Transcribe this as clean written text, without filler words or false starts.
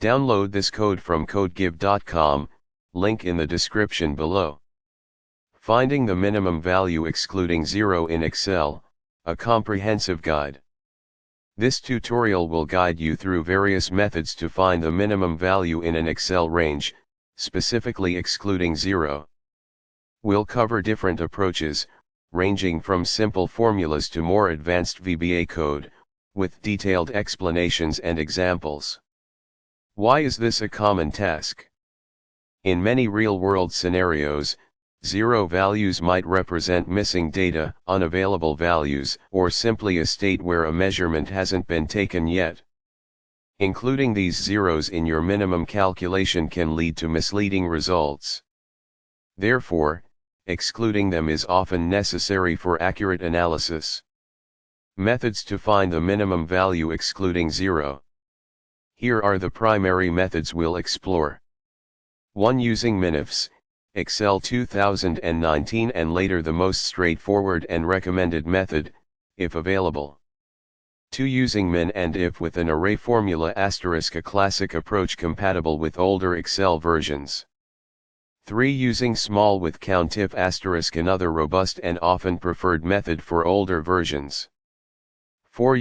Download this code from codegive.com, link in the description below. Finding the minimum value excluding 0 in Excel, a comprehensive guide. This tutorial will guide you through various methods to find the minimum value in an Excel range, specifically excluding 0. We'll cover different approaches, ranging from simple formulas to more advanced VBA code, with detailed explanations and examples. Why is this a common task? In many real-world scenarios, 0 values might represent missing data, unavailable values, or simply a state where a measurement hasn't been taken yet. Including these zeros in your minimum calculation can lead to misleading results. Therefore, excluding them is often necessary for accurate analysis. Methods to find the minimum value excluding 0. Here are the primary methods we'll explore. 1. Using MINIFS, Excel 2019, and later the most straightforward and recommended method, if available. 2. Using min and if with an array formula *, a classic approach compatible with older Excel versions. 3. Using small with COUNTIF *, another robust and often preferred method for older versions. 4.